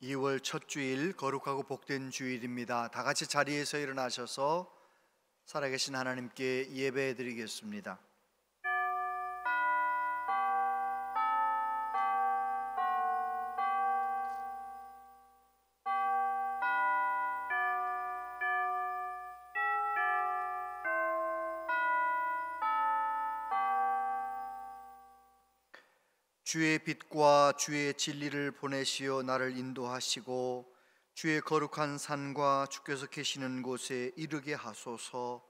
2월 첫 주일 거룩하고 복된 주일입니다. 다 같이 자리에서 일어나셔서 살아계신 하나님께 예배해 드리겠습니다. 주의 빛과 주의 진리를 보내시어 나를 인도하시고 주의 거룩한 산과 주께서 계시는 곳에 이르게 하소서.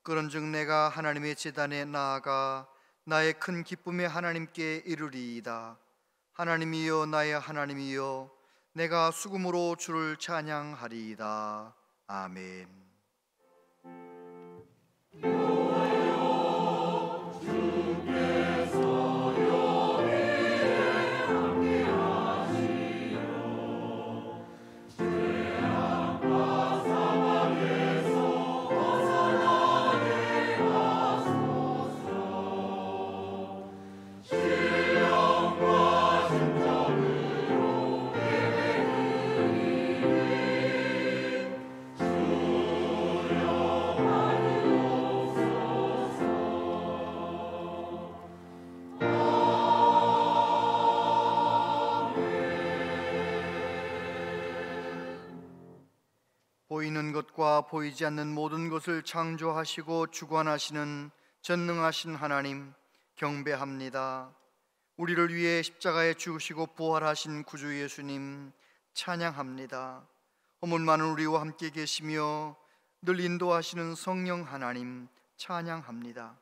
그런즉 내가 하나님의 제단에 나아가 나의 큰 기쁨의 하나님께 이르리이다. 하나님이여, 나의 하나님이여, 내가 수금으로 주를 찬양하리이다. 아멘. 보이는 것과 보이지 않는 모든 것을 창조하시고 주관하시는 전능하신 하나님 경배합니다. 우리를 위해 십자가에 죽으시고 부활하신 구주 예수님 찬양합니다. 허물 많은 우리와 함께 계시며 늘 인도하시는 성령 하나님 찬양합니다.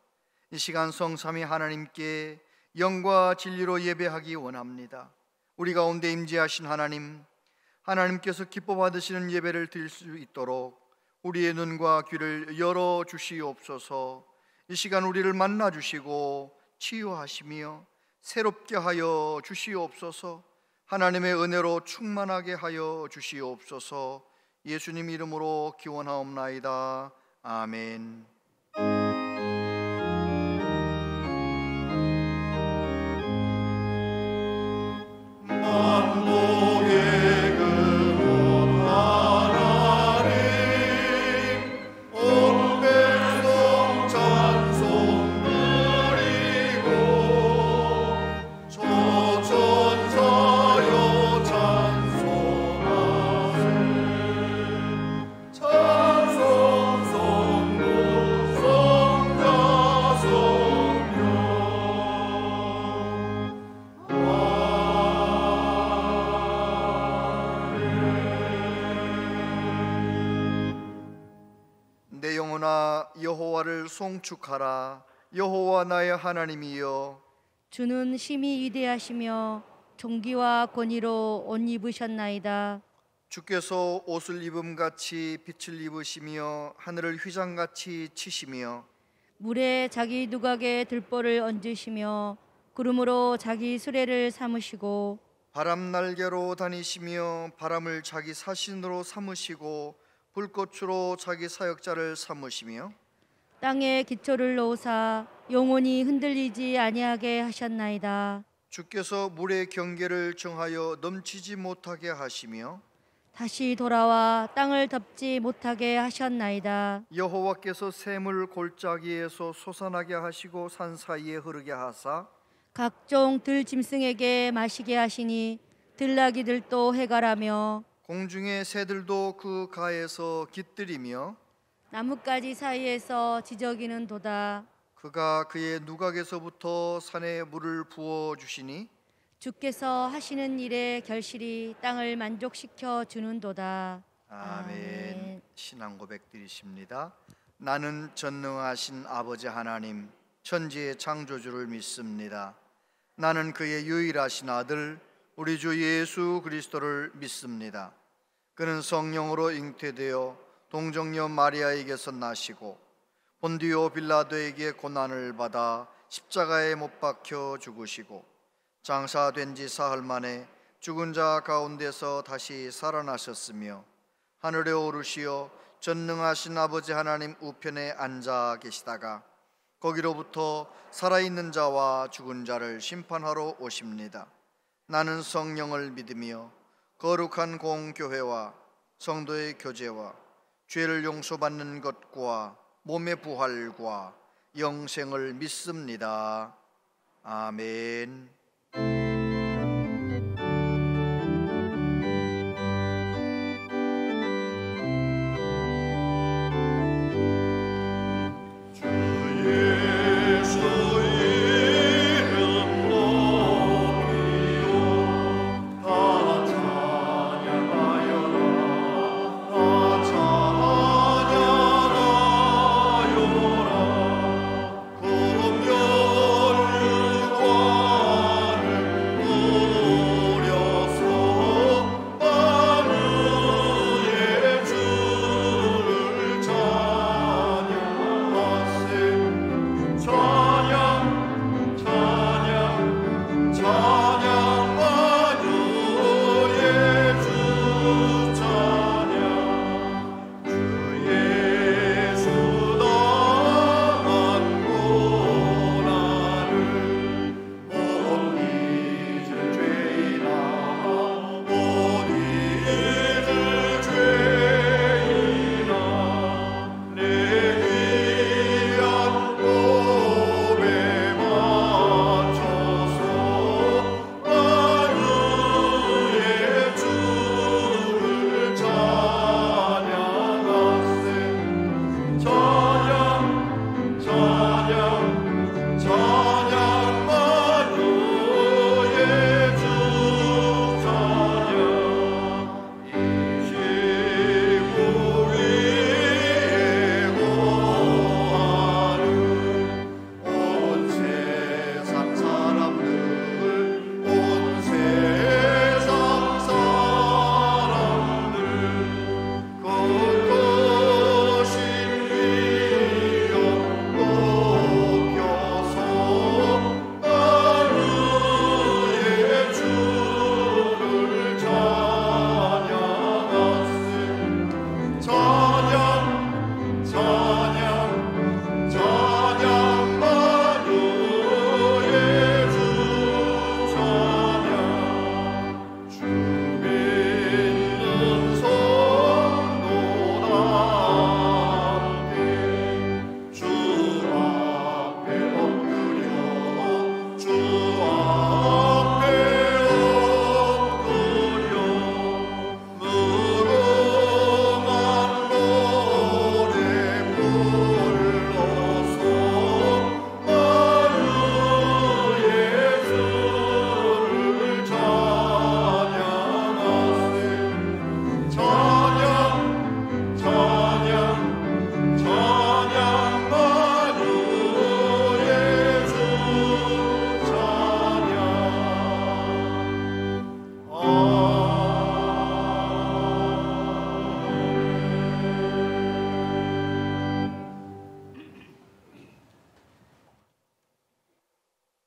이 시간 성삼위 하나님께 영과 진리로 예배하기 원합니다. 우리 가운데 임재하신 하나님께서 기뻐 받으시는 예배를 드릴 수 있도록 우리의 눈과 귀를 열어 주시옵소서. 이 시간 우리를 만나 주시고 치유하시며 새롭게 하여 주시옵소서. 하나님의 은혜로 충만하게 하여 주시옵소서. 예수님 이름으로 기원하옵나이다. 아멘. 내 영혼아 여호와를 송축하라. 여호와 나의 하나님이여, 주는 심히 위대하시며 존귀와 권위로 옷 입으셨나이다. 주께서 옷을 입음같이 빛을 입으시며 하늘을 휘장같이 치시며 물에 자기 누각에 들보를 얹으시며 구름으로 자기 수레를 삼으시고 바람 날개로 다니시며 바람을 자기 사신으로 삼으시고 불꽃으로 자기 사역자를 삼으시며 땅에 기초를 놓으사 영원히 흔들리지 아니하게 하셨나이다. 주께서 물의 경계를 정하여 넘치지 못하게 하시며 다시 돌아와 땅을 덮지 못하게 하셨나이다. 여호와께서 샘을 골짜기에서 솟아나게 하시고 산 사이에 흐르게 하사 각종 들짐승에게 마시게 하시니 들나귀들도 해가라며 공중의 새들도 그 가에서 깃들이며 나뭇가지 사이에서 지저귀는 도다. 그가 그의 누각에서부터 산에 물을 부어 주시니 주께서 하시는 일에 결실이 땅을 만족시켜 주는도다. 아멘. 신앙 고백 드리십니다. 나는 전능하신 아버지 하나님 천지의 창조주를 믿습니다. 나는 그의 유일하신 아들 우리 주 예수 그리스도를 믿습니다. 그는 성령으로 잉태되어 동정녀 마리아에게서 나시고 본디오 빌라도에게 고난을 받아 십자가에 못 박혀 죽으시고 장사된 지 사흘 만에 죽은 자 가운데서 다시 살아나셨으며 하늘에 오르시어 전능하신 아버지 하나님 우편에 앉아 계시다가 거기로부터 살아있는 자와 죽은 자를 심판하러 오십니다. 나는 성령을 믿으며 거룩한 공교회와 성도의 교제와 죄를 용서받는 것과 몸의 부활과 영생을 믿습니다. 아멘.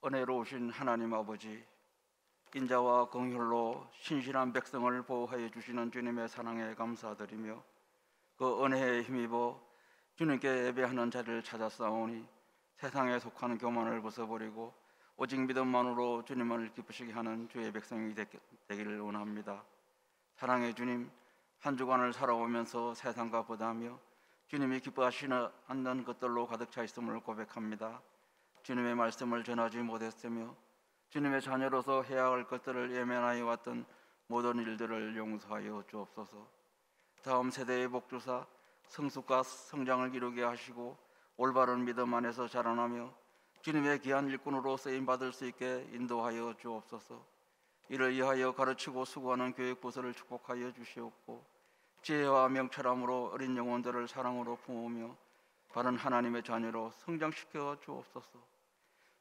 은혜로우신 하나님 아버지, 인자와 긍휼로 신실한 백성을 보호하여 주시는 주님의 사랑에 감사드리며 그 은혜에 힘입어 주님께 예배하는 자리를 찾았사오니 세상에 속한 교만을 벗어버리고 오직 믿음만으로 주님을 기쁘시게 하는 주의 백성이 되기를 원합니다. 사랑의 주님, 한 주간을 살아오면서 세상과 보다하며 주님이 기뻐하시지 않는 것들로 가득 차 있음을 고백합니다. 주님의 말씀을 전하지 못했으며 주님의 자녀로서 해야 할 것들을 예면하여 왔던 모든 일들을 용서하여 주옵소서. 다음 세대의 복주사 성숙과 성장을 이루게 하시고 올바른 믿음 안에서 자라나며 주님의 귀한 일꾼으로 쓰임받을 수 있게 인도하여 주옵소서. 이를 위하여 가르치고 수고하는 교육부서를 축복하여 주시옵고 지혜와 명철함으로 어린 영혼들을 사랑으로 품으며 바른 하나님의 자녀로 성장시켜 주옵소서.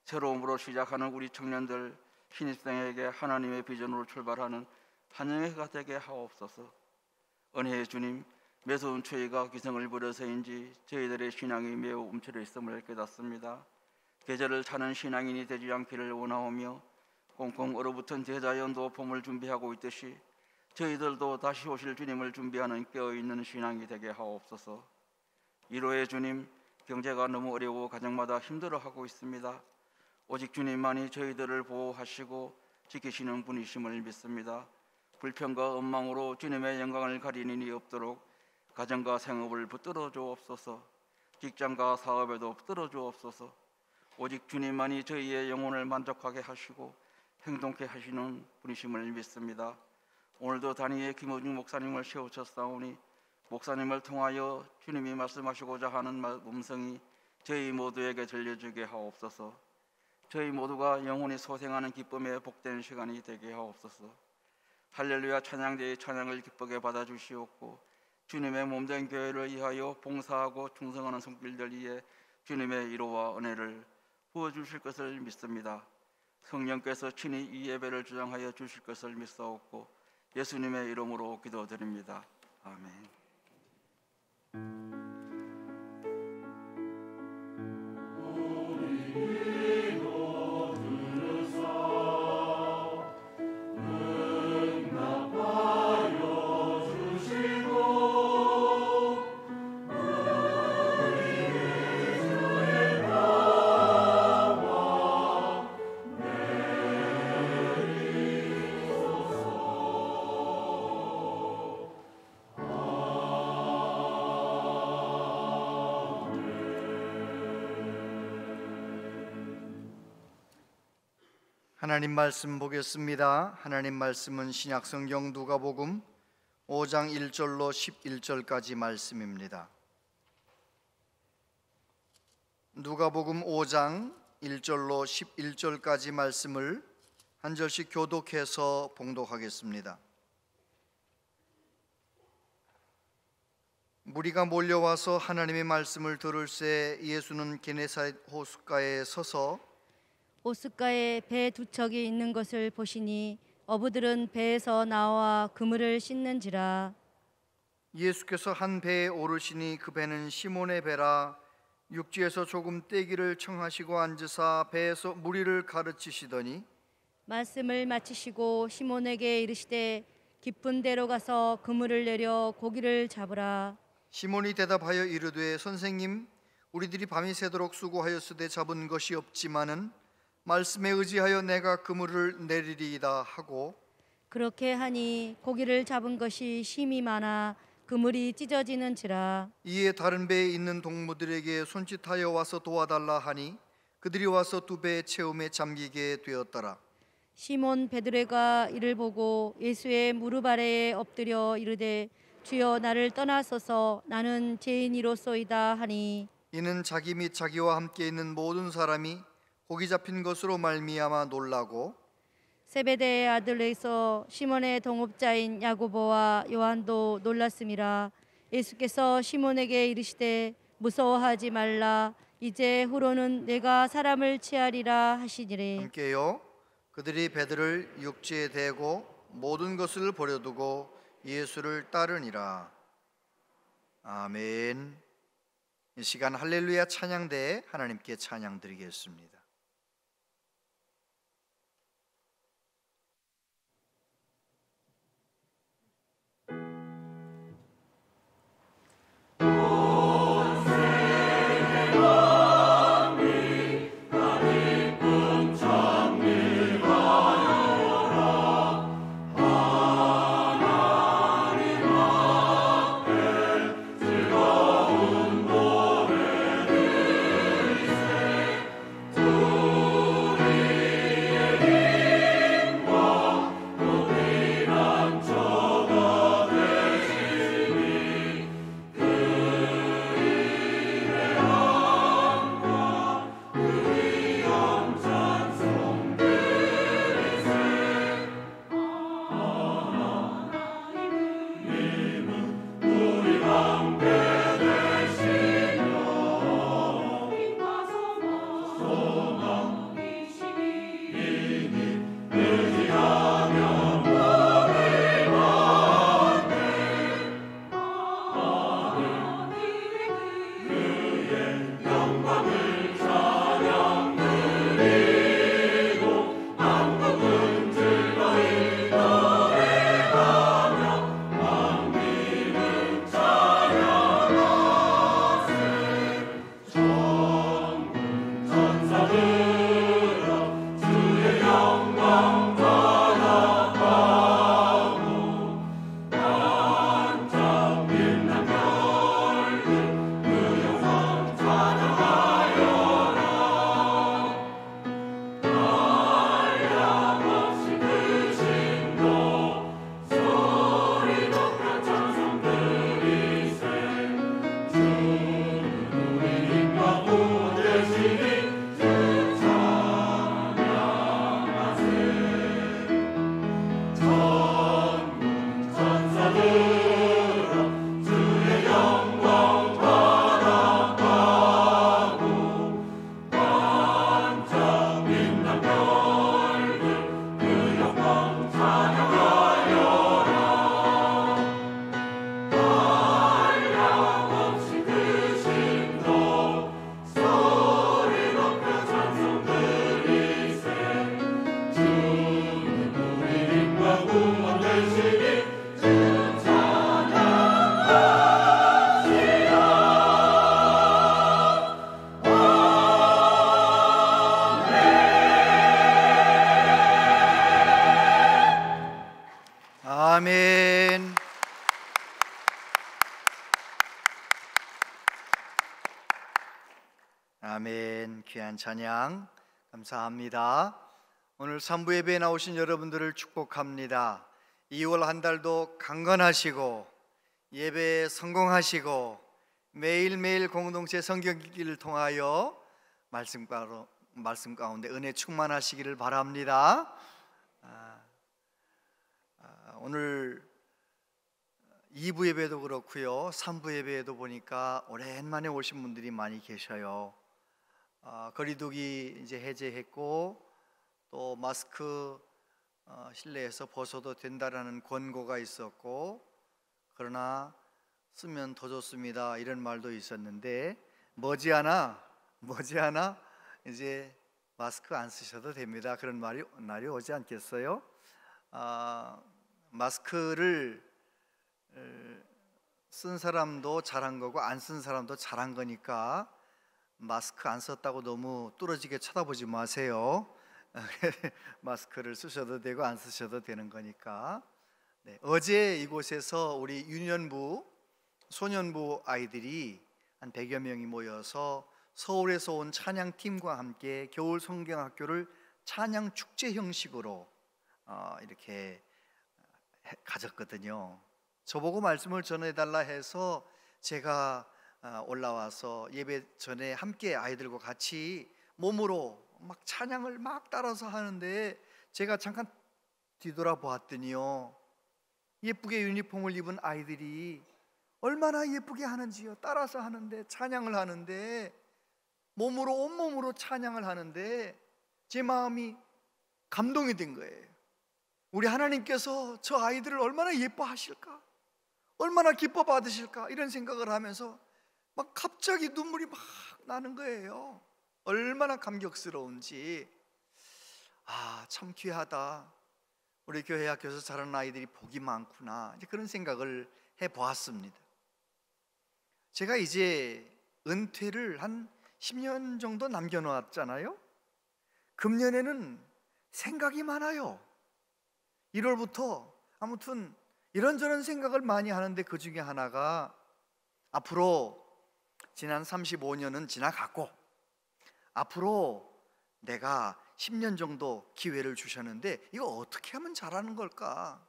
새로움으로 시작하는 우리 청년들 신입생에게 하나님의 비전으로 출발하는 환영의 해가 되게 하옵소서. 은혜의 주님, 매서운 추위가 기승을 부려서인지 저희들의 신앙이 매우 움츠려 있음을 깨닫습니다. 계절을 타는 신앙인이 되지 않기를 원하오며 꽁꽁 얼어붙은 제자연도 봄을 준비하고 있듯이 저희들도 다시 오실 주님을 준비하는 깨어있는 신앙이 되게 하옵소서. 위로의 주님, 경제가 너무 어려워 가정마다 힘들어하고 있습니다. 오직 주님만이 저희들을 보호하시고 지키시는 분이심을 믿습니다. 불평과 원망으로 주님의 영광을 가리는 일이 없도록 가정과 생업을 붙들어 주옵소서. 직장과 사업에도 붙들어 주옵소서. 오직 주님만이 저희의 영혼을 만족하게 하시고 행동케 하시는 분이심을 믿습니다. 오늘도 단위의 김호중 목사님을 세우셨사오니 목사님을 통하여 주님이 말씀하시고자 하는 음성이 저희 모두에게 들려주게 하옵소서. 저희 모두가 영혼이 소생하는 기쁨의 복된 시간이 되게 하옵소서. 할렐루야 찬양대의 찬양을 기쁘게 받아주시옵고 주님의 몸된 교회를 위하여 봉사하고 충성하는 손길들 위에 주님의 위로와 은혜를 부어주실 것을 믿습니다. 성령께서 친히 이 예배를 주장하여 주실 것을 믿사옵고 예수님의 이름으로 기도드립니다. 아멘. 하나님 말씀 보겠습니다. 하나님 말씀은 신약성경 누가복음 5장 1절로 11절까지 말씀입니다. 누가복음 5장 1절로 11절까지 말씀을 한 절씩 교독해서 봉독하겠습니다. 무리가 몰려와서 하나님의 말씀을 들을새 예수는 게네사렛 호숫가에 서서 호숫가에 배 두 척이 있는 것을 보시니 어부들은 배에서 나와 그물을 씻는지라. 예수께서 한 배에 오르시니 그 배는 시몬의 배라. 육지에서 조금 떼기를 청하시고 앉으사 배에서 무리를 가르치시더니 말씀을 마치시고 시몬에게 이르시되 깊은 데로 가서 그물을 내려 고기를 잡으라. 시몬이 대답하여 이르되 선생님, 우리들이 밤이 새도록 수고하였으되 잡은 것이 없지만은 말씀에 의지하여 내가 그물을 내리리이다 하고 그렇게 하니 고기를 잡은 것이 심히 많아 그물이 찢어지는지라. 이에 다른 배에 있는 동무들에게 손짓하여 와서 도와달라 하니 그들이 와서 두 배의 채움에 잠기게 되었더라. 시몬 베드로가 이를 보고 예수의 무릎 아래에 엎드려 이르되 주여 나를 떠나소서 나는 죄인이로소이다 하니 이는 자기 및 자기와 함께 있는 모든 사람이 고기 잡힌 것으로 말미암아 놀라고 세베대의 아들에서 시몬의 동업자인 야고보와 요한도 놀랐음이라. 예수께서 시몬에게 이르시되 무서워하지 말라. 이제 후로는 내가 사람을 취하리라 하시니라. 함께요. 그들이 배들을 육지에 대고 모든 것을 버려두고 예수를 따르니라. 아멘. 이 시간 할렐루야 찬양대에 하나님께 찬양 드리겠습니다. 즐거운 노래 들으세 아멘. 귀한 찬양 감사합니다. 오늘 3부 예배에 나오신 여러분들을 축복합니다. 2월 한 달도 강건하시고 예배에 성공하시고 매일매일 공동체 성경 읽기를 통하여 말씀 가운데 은혜 충만하시기를 바랍니다. 오늘 2부 예배도 그렇고요, 3부 예배에도 보니까 오랜만에 오신 분들이 많이 계셔요. 거리두기 이제 해제했고 또 마스크 실내에서 벗어도 된다라는 권고가 있었고, 그러나 쓰면 더 좋습니다 이런 말도 있었는데 머지않아 이제 마스크 안 쓰셔도 됩니다 그런 날이 오지 않겠어요? 마스크를 쓴 사람도 잘한 거고 안 쓴 사람도 잘한 거니까 마스크 안 썼다고 너무 뚫어지게 쳐다보지 마세요. 마스크를 쓰셔도 되고 안 쓰셔도 되는 거니까. 네, 어제 이곳에서 우리 유년부, 소년부 아이들이 한 100여 명이 모여서 서울에서 온 찬양팀과 함께 겨울 성경학교를 찬양 축제 형식으로 이렇게 가졌거든요. 저보고 말씀을 전해달라 해서 제가 올라와서 예배 전에 함께 아이들과 같이 몸으로 막 찬양을 막 따라서 하는데, 제가 잠깐 뒤돌아보았더니요, 예쁘게 유니폼을 입은 아이들이 얼마나 예쁘게 하는지요. 따라서 하는데, 찬양을 하는데, 몸으로 온몸으로 찬양을 하는데 제 마음이 감동이 된 거예요. 우리 하나님께서 저 아이들을 얼마나 예뻐하실까, 얼마나 기뻐 받으실까, 이런 생각을 하면서 막 갑자기 눈물이 막 나는 거예요. 얼마나 감격스러운지. 참 귀하다, 우리 교회 학교에서 자라는 아이들이 복이 많구나, 이제 그런 생각을 해보았습니다. 제가 이제 은퇴를 한 10년 정도 남겨놓았잖아요. 금년에는 생각이 많아요. 1월부터 아무튼 이런저런 생각을 많이 하는데, 그 중에 하나가 앞으로 지난 35년은 지나갔고 앞으로 내가 10년 정도 기회를 주셨는데 이거 어떻게 하면 잘하는 걸까?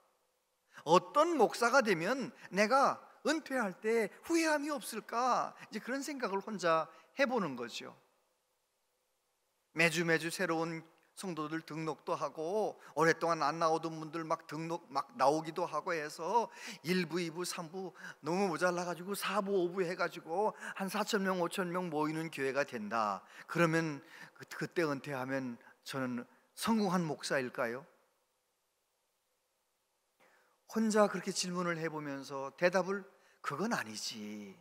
어떤 목사가 되면 내가 은퇴할 때 후회함이 없을까? 이제 그런 생각을 혼자 해보는 거죠. 매주 새로운 성도들 등록도 하고, 오랫동안 안 나오던 분들 막 등록 막 나오기도 하고 해서 1부, 2부, 3부 너무 모자라가지고 4부, 5부 해가지고 한 4,000명, 5,000명 모이는 교회가 된다. 그러면 그때 은퇴하면 저는 성공한 목사일까요? 혼자 그렇게 질문을 해보면서 대답을 그건 아니지.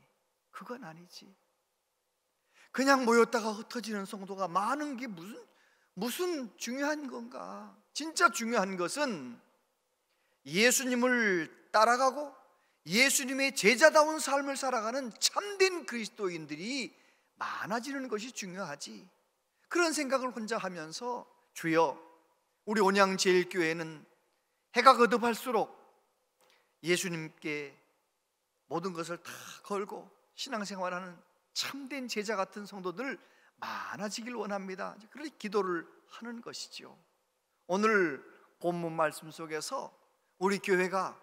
그냥 모였다가 흩어지는 성도가 많은 게 무슨 중요한 건가? 진짜 중요한 것은 예수님을 따라가고 예수님의 제자다운 삶을 살아가는 참된 그리스도인들이 많아지는 것이 중요하지. 그런 생각을 혼자 하면서, 주여, 우리 온양제일교회는 해가 거듭할수록 예수님께 모든 것을 다 걸고 신앙생활하는 참된 제자 같은 성도들 많아지길 원합니다. 그렇게 기도를 하는 것이죠. 오늘 본문 말씀 속에서 우리 교회가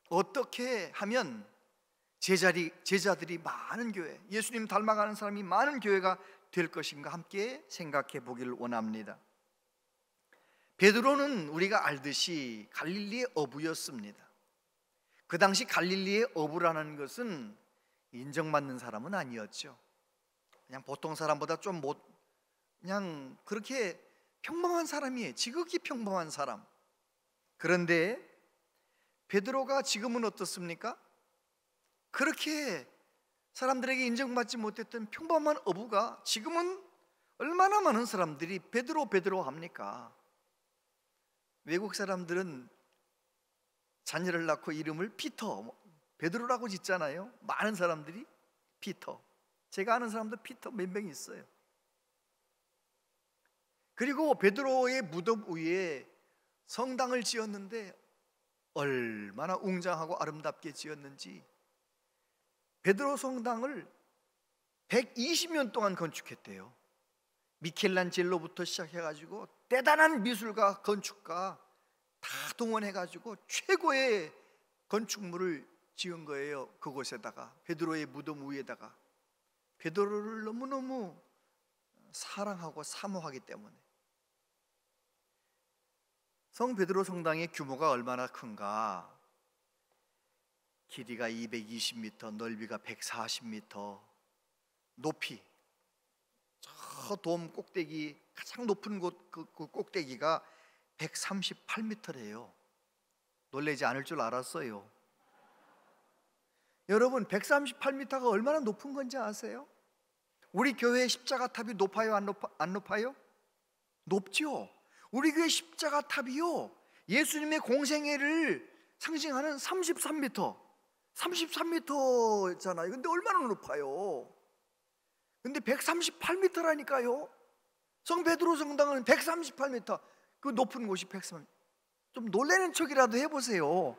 어떻게 하면 제자들이 많은 교회, 예수님 닮아가는 사람이 많은 교회가 될 것인가 함께 생각해 보기를 원합니다. 베드로는 우리가 알듯이 갈릴리의 어부였습니다. 그 당시 갈릴리의 어부라는 것은 인정받는 사람은 아니었죠. 그냥 보통 사람보다 좀 그냥 그렇게 평범한 사람이에요. 지극히 평범한 사람. 그런데 베드로가 지금은 어떻습니까? 그렇게 사람들에게 인정받지 못했던 평범한 어부가 지금은 얼마나 많은 사람들이 베드로 합니까? 외국 사람들은 자녀를 낳고 이름을 피터, 베드로라고 짓잖아요. 많은 사람들이 피터. 제가 아는 사람도 피터 몇 명 있어요. 그리고 베드로의 무덤 위에 성당을 지었는데 얼마나 웅장하고 아름답게 지었는지. 베드로 성당을 120년 동안 건축했대요. 미켈란젤로부터 시작해가지고 대단한 미술가, 건축가 다 동원해가지고 최고의 건축물을 지은 거예요. 그곳에다가, 베드로의 무덤 위에다가. 베드로를 너무너무 사랑하고 사모하기 때문에. 성 베드로 성당의 규모가 얼마나 큰가? 길이가 220m, 넓이가 140m, 높이, 저 돔 꼭대기 가장 높은 곳, 그 꼭대기가 138m래요. 놀라지 않을 줄 알았어요. 여러분, 138m가 얼마나 높은 건지 아세요? 우리 교회 십자가 탑이 높아요, 안 높아요? 높죠. 우리 교회 십자가 탑이요, 예수님의 공생애를 상징하는 33m잖아요. 근데 얼마나 높아요? 근데 138m라니까요. 성 베드로 성당은 138m, 그 높은 곳이 130m. 좀 놀라는 척이라도 해보세요.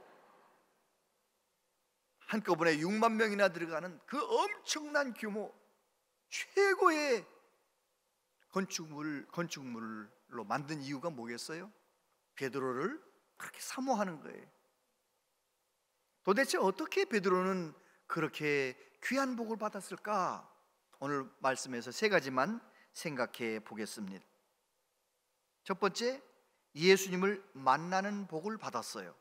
한꺼번에 6만 명이나 들어가는 그 엄청난 규모, 최고의 건축물로 만든 이유가 뭐겠어요? 베드로를 그렇게 사모하는 거예요. 도대체 어떻게 베드로는 그렇게 귀한 복을 받았을까? 오늘 말씀에서 세 가지만 생각해 보겠습니다. 첫 번째, 예수님을 만나는 복을 받았어요.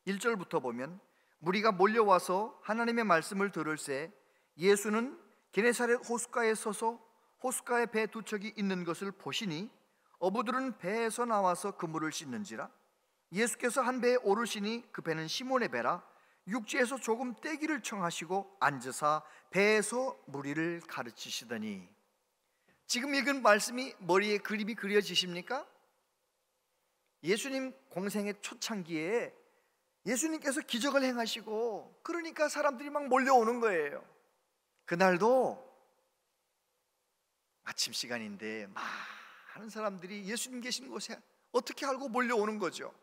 1절부터 보면, 무리가 몰려와서 하나님의 말씀을 들을새 예수는 게네사렛 호숫가에 서서 호숫가에 배 두 척이 있는 것을 보시니 어부들은 배에서 나와서 그물을 씻는지라. 예수께서 한 배에 오르시니 그 배는 시몬의 배라. 육지에서 조금 떼기를 청하시고 앉으사 배에서 무리를 가르치시더니. 지금 읽은 말씀이 머리에 그림이 그려지십니까? 예수님 공생의 초창기에 예수님께서 기적을 행하시고, 그러니까 사람들이 막 몰려오는 거예요. 그날도 아침 시간인데 많은 사람들이 예수님 계신 곳에 어떻게 알고 몰려오는 거죠.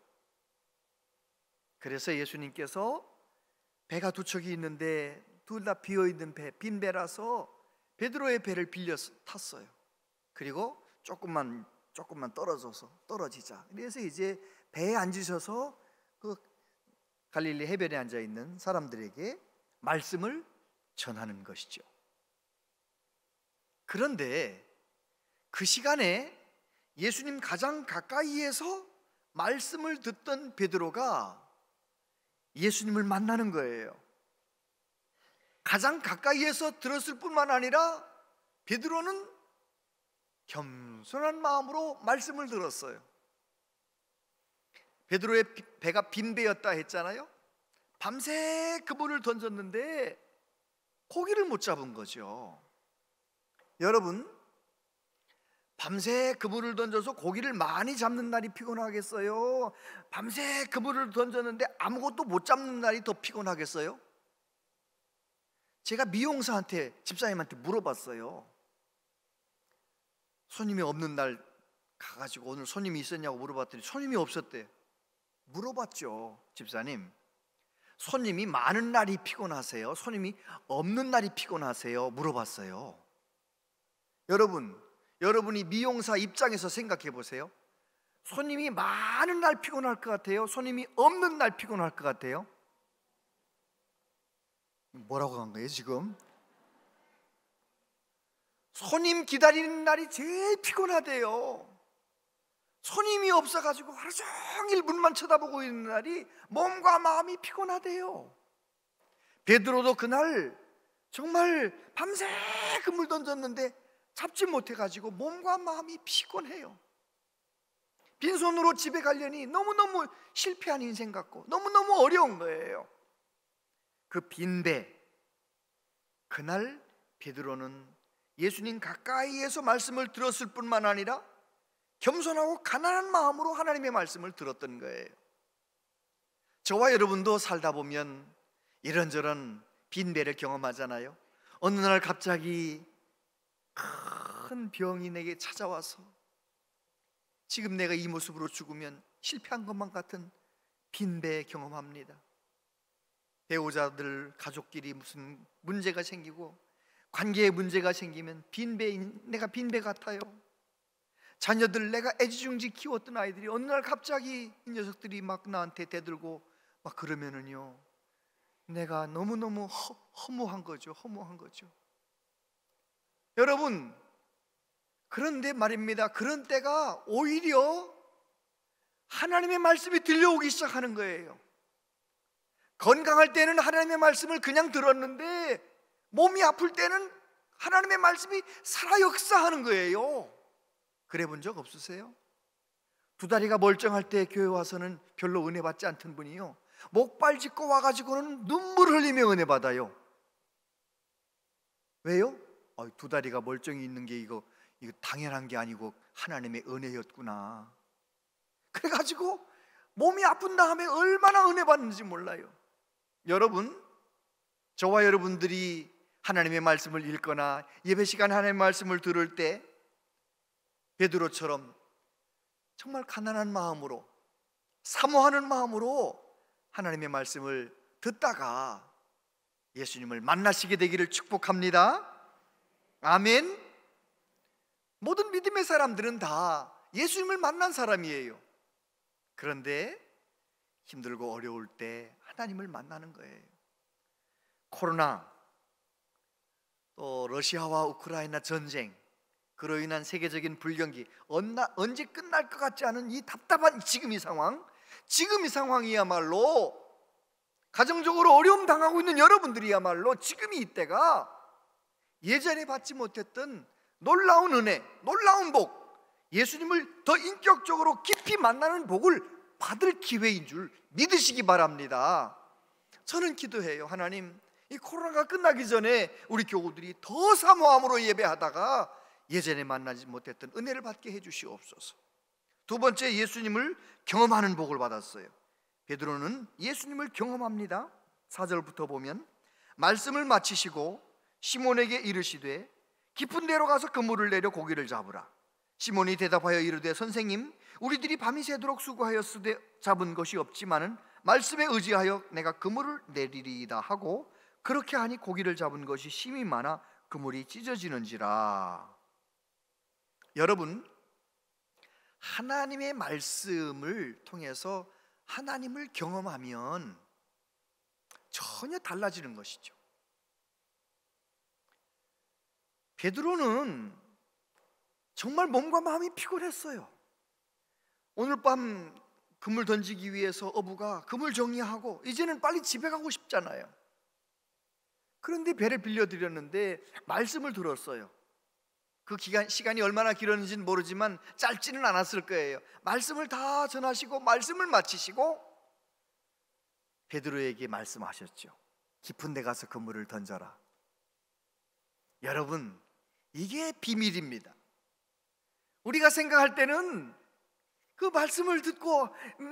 그래서 예수님께서 배가 두 척이 있는데 둘 다 비어있는 배, 빈 배라서 베드로의 배를 빌려서 탔어요. 그리고 조금만 떨어지자. 그래서 이제 배에 앉으셔서 그 갈릴리 해변에 앉아 있는 사람들에게 말씀을 전하는 것이죠. 그런데 그 시간에 예수님 가장 가까이에서 말씀을 듣던 베드로가 예수님을 만나는 거예요. 가장 가까이에서 들었을 뿐만 아니라 베드로는 겸손한 마음으로 말씀을 들었어요. 베드로의 배가 빈 배였다 했잖아요. 밤새 그물을 던졌는데 고기를 못 잡은 거죠. 여러분, 밤새 그물을 던져서 고기를 많이 잡는 날이 피곤하겠어요? 밤새 그물을 던졌는데 아무것도 못 잡는 날이 더 피곤하겠어요? 제가 미용사한테, 집사님한테 물어봤어요. 손님이 없는 날 가가지고 오늘 손님이 있었냐고 물어봤더니 손님이 없었대요. 물어봤죠. 집사님, 손님이 많은 날이 피곤하세요? 손님이 없는 날이 피곤하세요? 물어봤어요. 여러분이 미용사 입장에서 생각해 보세요. 손님이 많은 날 피곤할 것 같아요? 손님이 없는 날 피곤할 것 같아요? 뭐라고 한 거예요 지금? 손님 기다리는 날이 제일 피곤하대요. 손님이 없어가지고 하루 종일 문만 쳐다보고 있는 날이 몸과 마음이 피곤하대요. 베드로도 그날 정말 밤새 그물 던졌는데 잡지 못해가지고 몸과 마음이 피곤해요. 빈손으로 집에 가려니 너무너무 실패한 인생 같고 너무너무 어려운 거예요. 그 빈배, 그날 베드로는 예수님 가까이에서 말씀을 들었을 뿐만 아니라 겸손하고 가난한 마음으로 하나님의 말씀을 들었던 거예요. 저와 여러분도 살다 보면 이런저런 빈배를 경험하잖아요. 어느 날 갑자기 큰 병이 내게 찾아와서 지금 내가 이 모습으로 죽으면 실패한 것만 같은 빈배 경험합니다. 배우자들, 가족끼리 무슨 문제가 생기고 관계에 문제가 생기면 내가 빈배 같아요. 자녀들, 내가 애지중지 키웠던 아이들이 어느 날 갑자기 이 녀석들이 막 나한테 대들고 막 그러면은요, 내가 너무너무 허무한 거죠. 허무한 거죠. 여러분, 그런데 말입니다, 그런 때가 오히려 하나님의 말씀이 들려오기 시작하는 거예요. 건강할 때는 하나님의 말씀을 그냥 들었는데 몸이 아플 때는 하나님의 말씀이 살아 역사하는 거예요. 그래 본 적 없으세요? 두 다리가 멀쩡할 때 교회 와서는 별로 은혜 받지 않던 분이요, 목발 짚고 와가지고는 눈물 흘리며 은혜 받아요. 왜요? 두 다리가 멀쩡히 있는 게 이거 당연한 게 아니고 하나님의 은혜였구나. 그래가지고 몸이 아픈 다음에 얼마나 은혜 받는지 몰라요. 여러분, 저와 여러분들이 하나님의 말씀을 읽거나 예배 시간에 하나님의 말씀을 들을 때 베드로처럼 정말 가난한 마음으로, 사모하는 마음으로 하나님의 말씀을 듣다가 예수님을 만나시게 되기를 축복합니다. 아멘. 모든 믿음의 사람들은 다 예수님을 만난 사람이에요. 그런데 힘들고 어려울 때 하나님을 만나는 거예요. 코로나, 또 러시아와 우크라이나 전쟁, 그로 인한 세계적인 불경기, 언제 끝날 것 같지 않은 이 답답한 지금 이 상황이야말로 가정적으로 어려움 당하고 있는 여러분들이야말로 지금이 이때가 예전에 받지 못했던 놀라운 은혜, 놀라운 복, 예수님을 더 인격적으로 깊이 만나는 복을 받을 기회인 줄 믿으시기 바랍니다. 저는 기도해요. 하나님, 이 코로나가 끝나기 전에 우리 교우들이 더 사모함으로 예배하다가 예전에 만나지 못했던 은혜를 받게 해주시옵소서. 두 번째, 예수님을 경험하는 복을 받았어요. 베드로는 예수님을 경험합니다. 4절부터 보면, 말씀을 마치시고 시몬에게 이르시되 깊은 데로 가서 그물을 내려 고기를 잡으라. 시몬이 대답하여 이르되, 선생님, 우리들이 밤이 새도록 수고하였으되 잡은 것이 없지만은 말씀에 의지하여 내가 그물을 내리리이다 하고, 그렇게 하니 고기를 잡은 것이 심이 많아 그물이 찢어지는지라. 여러분, 하나님의 말씀을 통해서 하나님을 경험하면 전혀 달라지는 것이죠. 베드로는 정말 몸과 마음이 피곤했어요. 오늘 밤 그물 던지기 위해서 어부가 그물 정리하고 이제는 빨리 집에 가고 싶잖아요. 그런데 배를 빌려드렸는데 말씀을 들었어요. 그 시간이 얼마나 길었는지는 모르지만 짧지는 않았을 거예요. 말씀을 다 전하시고 말씀을 마치시고 베드로에게 말씀하셨죠. 깊은 데 가서 그물을 던져라. 여러분, 이게 비밀입니다. 우리가 생각할 때는 그 말씀을 듣고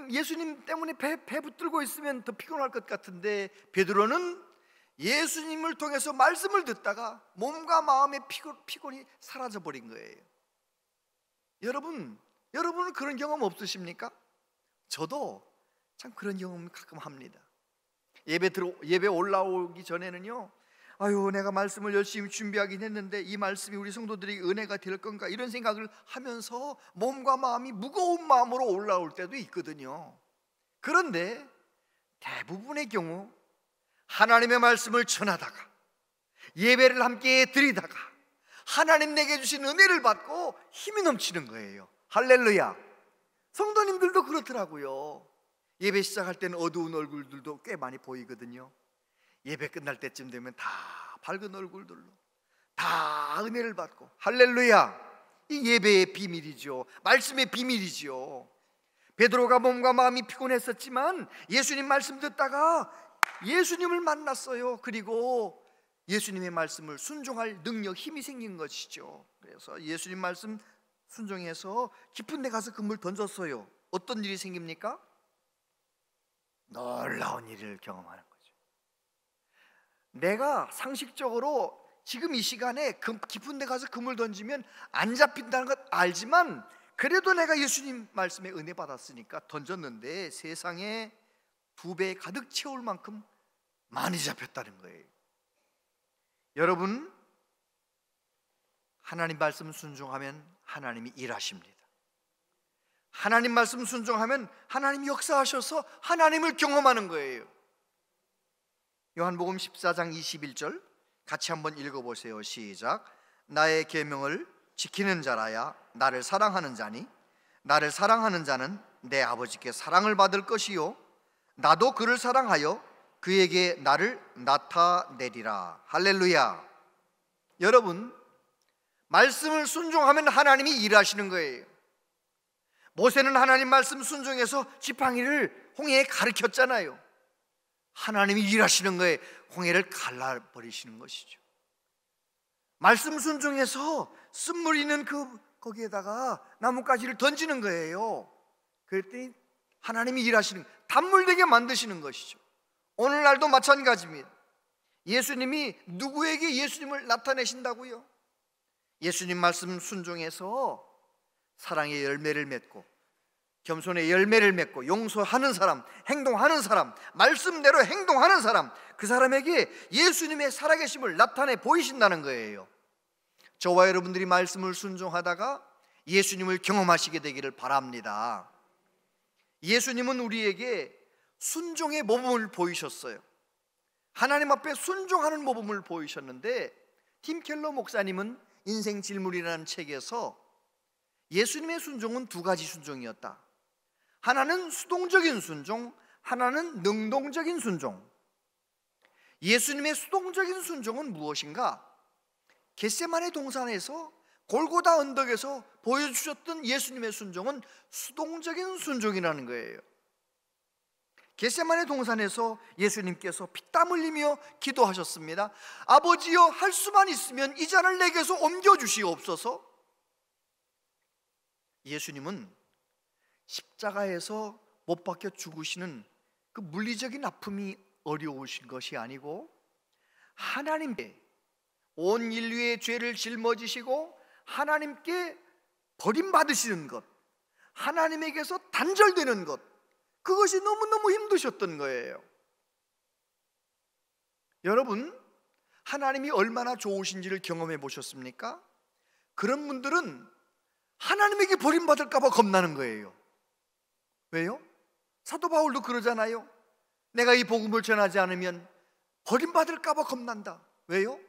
예수님 때문에 배 붙들고 있으면 더 피곤할 것 같은데, 베드로는 예수님을 통해서 말씀을 듣다가 몸과 마음의 피곤이 사라져버린 거예요. 여러분은 그런 경험 없으십니까? 저도 참 그런 경험 가끔 합니다. 예배 올라오기 전에는요, 아유, 내가 말씀을 열심히 준비하긴 했는데 이 말씀이 우리 성도들에게 은혜가 될 건가, 이런 생각을 하면서 몸과 마음이 무거운 마음으로 올라올 때도 있거든요. 그런데 대부분의 경우 하나님의 말씀을 전하다가 예배를 함께 드리다가 하나님 내게 주신 은혜를 받고 힘이 넘치는 거예요. 할렐루야. 성도님들도 그렇더라고요. 예배 시작할 때는 어두운 얼굴들도 꽤 많이 보이거든요. 예배 끝날 때쯤 되면 다 밝은 얼굴들로 다 은혜를 받고, 할렐루야. 이 예배의 비밀이죠. 말씀의 비밀이죠. 베드로가 몸과 마음이 피곤했었지만 예수님 말씀 듣다가 예수님을 만났어요. 그리고 예수님의 말씀을 순종할 능력, 힘이 생긴 것이죠. 그래서 예수님 말씀 순종해서 깊은 데 가서 그물 던졌어요. 어떤 일이 생깁니까? 놀라운 일을 경험하는 거죠. 내가 상식적으로 지금 이 시간에 깊은 데 가서 그물 던지면 안 잡힌다는 것 알지만, 그래도 내가 예수님 말씀에 은혜 받았으니까 던졌는데 세상에 2배 가득 채울 만큼 많이 잡혔다는 거예요. 여러분, 하나님 말씀 순종하면 하나님이 일하십니다. 하나님 말씀 순종하면 하나님이 역사하셔서 하나님을 경험하는 거예요. 요한복음 14장 21절 같이 한번 읽어보세요. 시작. 나의 계명을 지키는 자라야 나를 사랑하는 자니 나를 사랑하는 자는 내 아버지께 사랑을 받을 것이요 나도 그를 사랑하여 그에게 나를 나타내리라. 할렐루야. 여러분, 말씀을 순종하면 하나님이 일하시는 거예요. 모세는 하나님 말씀 순종해서 지팡이를 홍해에 가르쳤잖아요. 하나님이 일하시는 거예요. 홍해를 갈라버리시는 것이죠. 말씀 순종해서 쓴물 있는 거기에다가 나뭇가지를 던지는 거예요. 그랬더니 하나님이 일하시는, 단물되게 만드시는 것이죠. 오늘날도 마찬가지입니다. 예수님이 누구에게 예수님을 나타내신다고요? 예수님 말씀 순종해서 사랑의 열매를 맺고 겸손의 열매를 맺고 용서하는 사람, 행동하는 사람, 말씀대로 행동하는 사람, 그 사람에게 예수님의 살아계심을 나타내 보이신다는 거예요. 저와 여러분들이 말씀을 순종하다가 예수님을 경험하시게 되기를 바랍니다. 예수님은 우리에게 순종의 모범을 보이셨어요. 하나님 앞에 순종하는 모범을 보이셨는데, 팀 켈러 목사님은 인생 질문이라는 책에서 예수님의 순종은 두 가지 순종이었다. 하나는 수동적인 순종, 하나는 능동적인 순종. 예수님의 수동적인 순종은 무엇인가? 겟세마네 동산에서 골고다 언덕에서 보여주셨던 예수님의 순종은 수동적인 순종이라는 거예요. 겟세마네 동산에서 예수님께서 피땀 흘리며 기도하셨습니다. 아버지여, 할 수만 있으면 이 잔을 내게서 옮겨주시옵소서. 예수님은 십자가에서 못 박혀 죽으시는 그 물리적인 아픔이 어려우신 것이 아니고, 하나님께 온 인류의 죄를 짊어지시고 하나님께 버림받으시는 것, 하나님에게서 단절되는 것, 그것이 너무너무 힘드셨던 거예요. 여러분, 하나님이 얼마나 좋으신지를 경험해 보셨습니까? 그런 분들은 하나님에게 버림받을까 봐 겁나는 거예요. 왜요? 사도 바울도 그러잖아요. 내가 이 복음을 전하지 않으면 버림받을까 봐 겁난다. 왜요?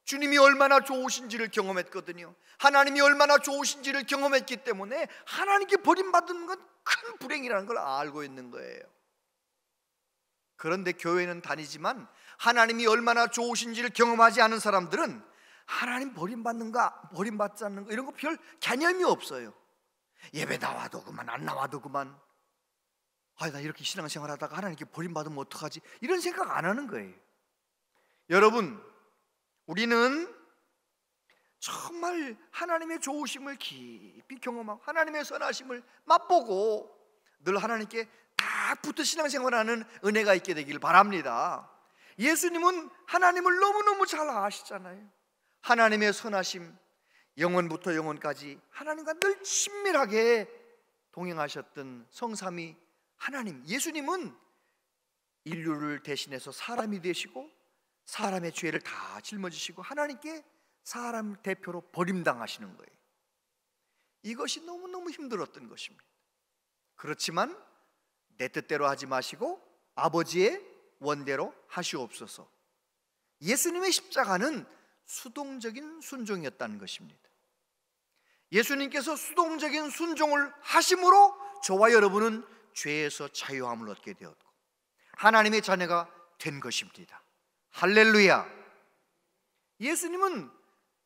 주님이 얼마나 좋으신지를 경험했거든요. 하나님이 얼마나 좋으신지를 경험했기 때문에 하나님께 버림받는 건 큰 불행이라는 걸 알고 있는 거예요. 그런데 교회는 다니지만 하나님이 얼마나 좋으신지를 경험하지 않은 사람들은 하나님 버림받지 않는 거, 이런 거 별 개념이 없어요. 예배 나와도 그만, 안 나와도 그만. 나 이렇게 신앙생활 하다가 하나님께 버림받으면 어떡하지? 이런 생각 안 하는 거예요. 여러분, 우리는 정말 하나님의 좋으심을 깊이 경험하고 하나님의 선하심을 맛보고 늘 하나님께 딱 붙어 신앙생활하는 은혜가 있게 되길 바랍니다. 예수님은 하나님을 너무너무 잘 아시잖아요. 하나님의 선하심, 영원부터 영원까지 하나님과 늘 친밀하게 동행하셨던 성삼위 하나님, 예수님은 인류를 대신해서 사람이 되시고 사람의 죄를 다 짊어지시고 하나님께 사람 대표로 버림당하시는 거예요. 이것이 너무너무 힘들었던 것입니다. 그렇지만 내 뜻대로 하지 마시고 아버지의 원대로 하시옵소서. 예수님의 십자가는 수동적인 순종이었다는 것입니다. 예수님께서 수동적인 순종을 하심으로 저와 여러분은 죄에서 자유함을 얻게 되었고 하나님의 자녀가 된 것입니다. 할렐루야. 예수님은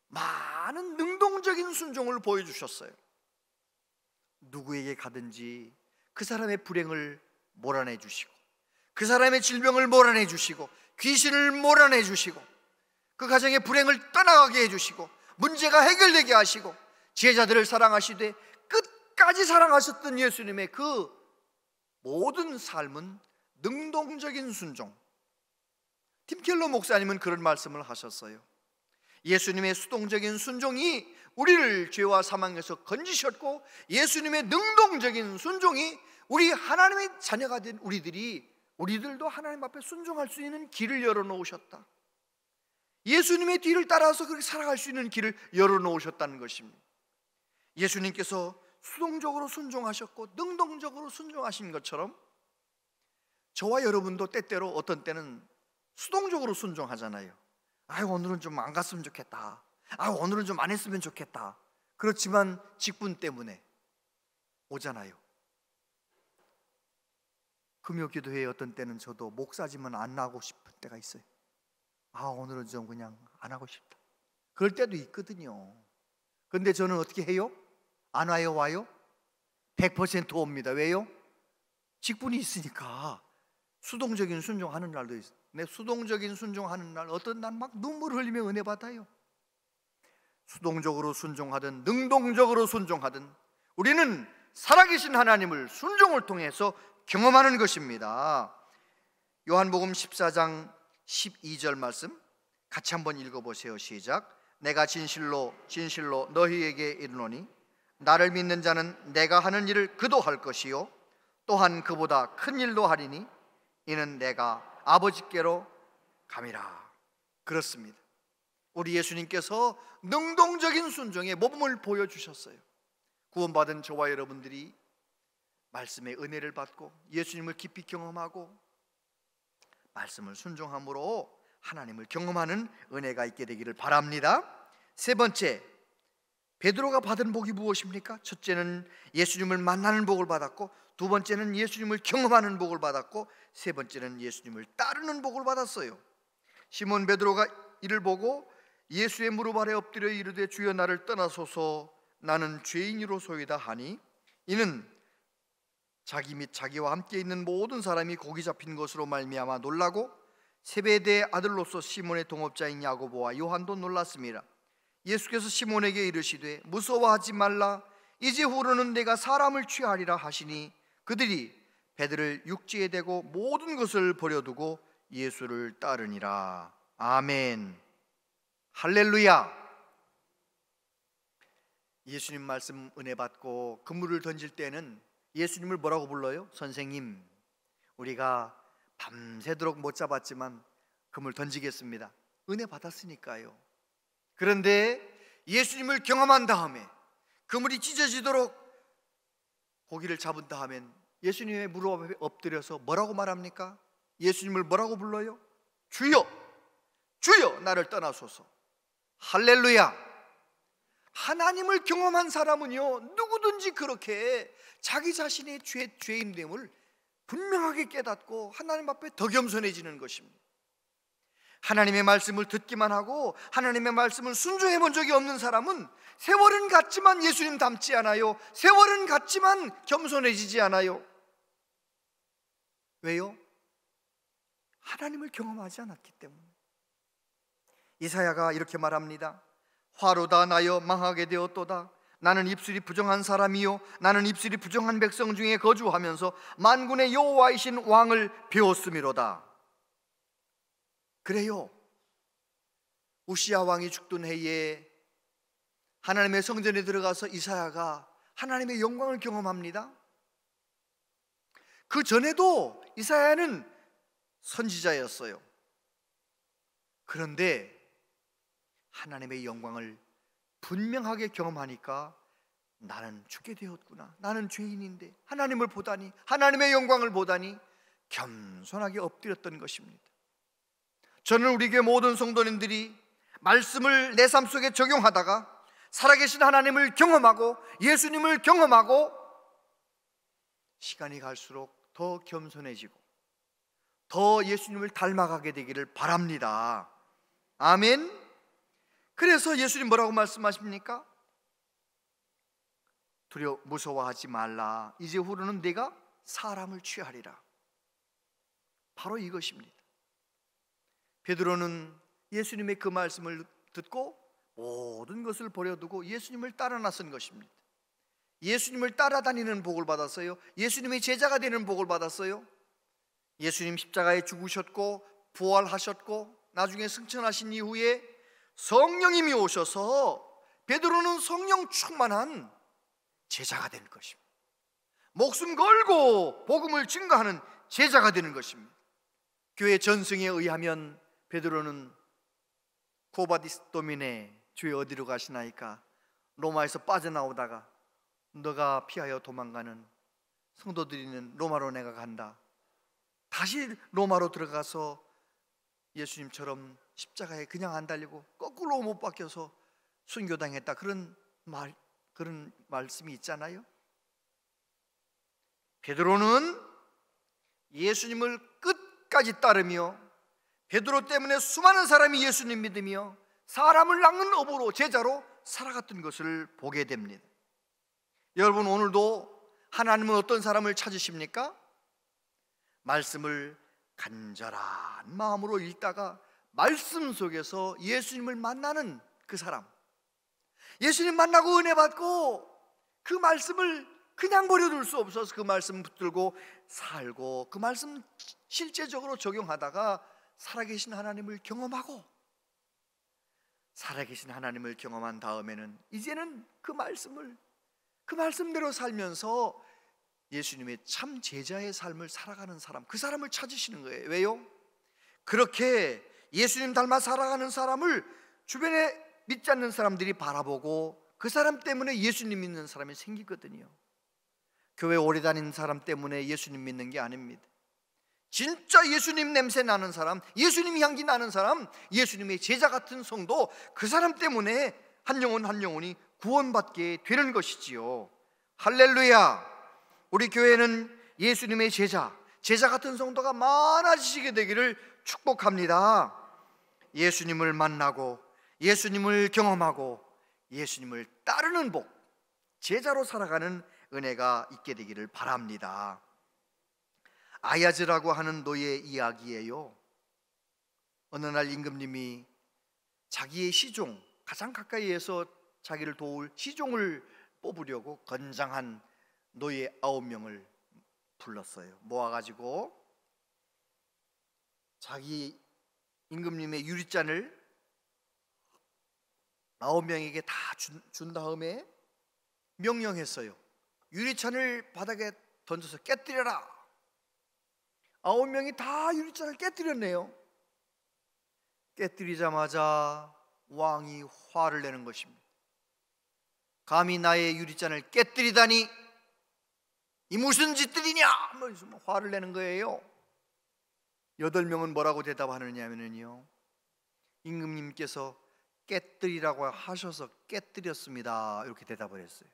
많은 능동적인 순종을 보여주셨어요. 누구에게 가든지 그 사람의 불행을 몰아내 주시고 그 사람의 질병을 몰아내 주시고 귀신을 몰아내 주시고 그 가정의 불행을 떠나가게 해주시고 문제가 해결되게 하시고 제자들을 사랑하시되 끝까지 사랑하셨던 예수님의 그 모든 삶은 능동적인 순종. 팀 켈러 목사님은 그런 말씀을 하셨어요. 예수님의 수동적인 순종이 우리를 죄와 사망에서 건지셨고 예수님의 능동적인 순종이 우리 하나님의 자녀가 된 우리들도 하나님 앞에 순종할 수 있는 길을 열어놓으셨다. 예수님의 뒤를 따라서 그렇게 살아갈 수 있는 길을 열어놓으셨다는 것입니다. 예수님께서 수동적으로 순종하셨고 능동적으로 순종하신 것처럼 저와 여러분도 때때로 어떤 때는 수동적으로 순종하잖아요. 오늘은 좀 안 갔으면 좋겠다. 오늘은 좀 안 했으면 좋겠다. 그렇지만 직분 때문에 오잖아요. 금요기도회에 어떤 때는 저도 목사지면 안 나가고 싶을 때가 있어요. 오늘은 좀 그냥 안 하고 싶다. 그럴 때도 있거든요. 근데 저는 어떻게 해요? 안 와요? 와요? 100% 옵니다. 왜요? 직분이 있으니까. 수동적인 순종하는 날도 있어요. 내 수동적인 순종하는 날, 어떤 날 막 눈물 흘리며 은혜 받아요. 수동적으로 순종하든 능동적으로 순종하든 우리는 살아계신 하나님을 순종을 통해서 경험하는 것입니다. 요한복음 14장 12절 말씀 같이 한번 읽어보세요. 시작. 내가 진실로 진실로 너희에게 이르노니 나를 믿는 자는 내가 하는 일을 그도 할 것이요 또한 그보다 큰 일도 하리니 이는 내가 아버지께로 감이라. 그렇습니다. 우리 예수님께서 능동적인 순종의 모범을 보여주셨어요. 구원받은 저와 여러분들이 말씀의 은혜를 받고 예수님을 깊이 경험하고 말씀을 순종함으로 하나님을 경험하는 은혜가 있게 되기를 바랍니다. 세 번째, 베드로가 받은 복이 무엇입니까? 첫째는 예수님을 만나는 복을 받았고, 두 번째는 예수님을 경험하는 복을 받았고, 세 번째는 예수님을 따르는 복을 받았어요. 시몬 베드로가 이를 보고 예수의 무릎 아래 엎드려 이르되 주여 나를 떠나소서 나는 죄인이로소이다 하니 이는 자기 및 자기와 함께 있는 모든 사람이 고기 잡힌 것으로 말미암아 놀라고 세베대의 아들로서 시몬의 동업자인 야고보와 요한도 놀랐습니다. 예수께서 시몬에게 이르시되 무서워하지 말라 이제 후로는 내가 사람을 취하리라 하시니 그들이 배들을 육지에 대고 모든 것을 버려두고 예수를 따르니라. 아멘. 할렐루야. 예수님 말씀 은혜 받고 그물을 던질 때는 예수님을 뭐라고 불러요? 선생님, 우리가 밤새도록 못 잡았지만 그물 던지겠습니다. 은혜 받았으니까요. 그런데 예수님을 경험한 다음에 그물이 찢어지도록 고기를 잡은 다음엔 예수님의 무릎 앞에 엎드려서 뭐라고 말합니까? 예수님을 뭐라고 불러요? 주여, 주여 나를 떠나소서. 할렐루야. 하나님을 경험한 사람은요 누구든지 그렇게 자기 자신의 죄인됨을 분명하게 깨닫고 하나님 앞에 더 겸손해지는 것입니다. 하나님의 말씀을 듣기만 하고 하나님의 말씀을 순종해 본 적이 없는 사람은 세월은 같지만 예수님 닮지 않아요. 세월은 같지만 겸손해지지 않아요. 왜요? 하나님을 경험하지 않았기 때문에. 이사야가 이렇게 말합니다. 화로 다 나여 망하게 되었도다. 나는 입술이 부정한 사람이요 나는 입술이 부정한 백성 중에 거주하면서 만군의 여호와이신 왕을 배웠음이로다. 그래요. 우시야 왕이 죽던 해에 하나님의 성전에 들어가서 이사야가 하나님의 영광을 경험합니다. 그 전에도 이사야는 선지자였어요. 그런데 하나님의 영광을 분명하게 경험하니까 나는 죽게 되었구나, 나는 죄인인데 하나님을 보다니, 하나님의 영광을 보다니 겸손하게 엎드렸던 것입니다. 저는 우리 교회 모든 성도님들이 말씀을 내 삶 속에 적용하다가 살아계신 하나님을 경험하고 예수님을 경험하고 시간이 갈수록 더 겸손해지고 더 예수님을 닮아가게 되기를 바랍니다. 아멘. 그래서 예수님 뭐라고 말씀하십니까? 무서워하지 말라 이제 후로는 네가 사람을 취하리라. 바로 이것입니다. 베드로는 예수님의 그 말씀을 듣고 모든 것을 버려두고 예수님을 따라 나선 것입니다. 예수님을 따라다니는 복을 받았어요. 예수님의 제자가 되는 복을 받았어요. 예수님 십자가에 죽으셨고 부활하셨고 나중에 승천하신 이후에 성령님이 오셔서 베드로는 성령 충만한 제자가 되는 것입니다. 목숨 걸고 복음을 증거하는 제자가 되는 것입니다. 교회 전승에 의하면 베드로는 코바디스 도미네, 주의 어디로 가시나이까? 로마에서 빠져나오다가 너가 피하여 도망가는 성도들이 있는 로마로 내가 간다. 다시 로마로 들어가서 예수님처럼 십자가에 그냥 안 달리고 거꾸로 못 박혀서 순교당했다. 그런 말씀이 있잖아요. 베드로는 예수님을 끝까지 따르며 베드로 때문에 수많은 사람이 예수님 믿으며 사람을 낚는 어부로, 제자로 살아갔던 것을 보게 됩니다. 여러분, 오늘도 하나님은 어떤 사람을 찾으십니까? 말씀을 간절한 마음으로 읽다가 말씀 속에서 예수님을 만나는 그 사람, 예수님 만나고 은혜 받고 그 말씀을 그냥 버려둘 수 없어서 그 말씀 붙들고 살고 그 말씀 실제적으로 적용하다가 살아계신 하나님을 경험하고, 살아계신 하나님을 경험한 다음에는 이제는 그 말씀대로 살면서 예수님의 참 제자의 삶을 살아가는 사람, 그 사람을 찾으시는 거예요. 왜요? 그렇게 예수님 닮아 살아가는 사람을 주변에 믿지 않는 사람들이 바라보고 그 사람 때문에 예수님 믿는 사람이 생기거든요. 교회 오래 다닌 사람 때문에 예수님 믿는 게 아닙니다. 진짜 예수님 냄새 나는 사람, 예수님 향기 나는 사람, 예수님의 제자 같은 성도, 그 사람 때문에 한 영혼 한 영혼이 구원받게 되는 것이지요. 할렐루야! 우리 교회는 예수님의 제자 같은 성도가 많아지시게 되기를 축복합니다. 예수님을 만나고 예수님을 경험하고 예수님을 따르는 복, 제자로 살아가는 은혜가 있게 되기를 바랍니다. 아야즈라고 하는 노예 이야기예요. 어느 날 임금님이 자기의 시종, 가장 가까이에서 자기를 도울 시종을 뽑으려고 건장한 노예 9명을 불렀어요. 모아가지고 자기 임금님의 유리잔을 9명에게 다 준 다음에 명령했어요. 유리잔을 바닥에 던져서 깨뜨려라. 9명이 다 유리잔을 깨뜨렸네요. 깨뜨리자마자 왕이 화를 내는 것입니다. 감히 나의 유리잔을 깨뜨리다니 이 무슨 짓들이냐? 화를 내는 거예요. 8명은 뭐라고 대답하느냐면요, 임금님께서 깨뜨리라고 하셔서 깨뜨렸습니다, 이렇게 대답을 했어요.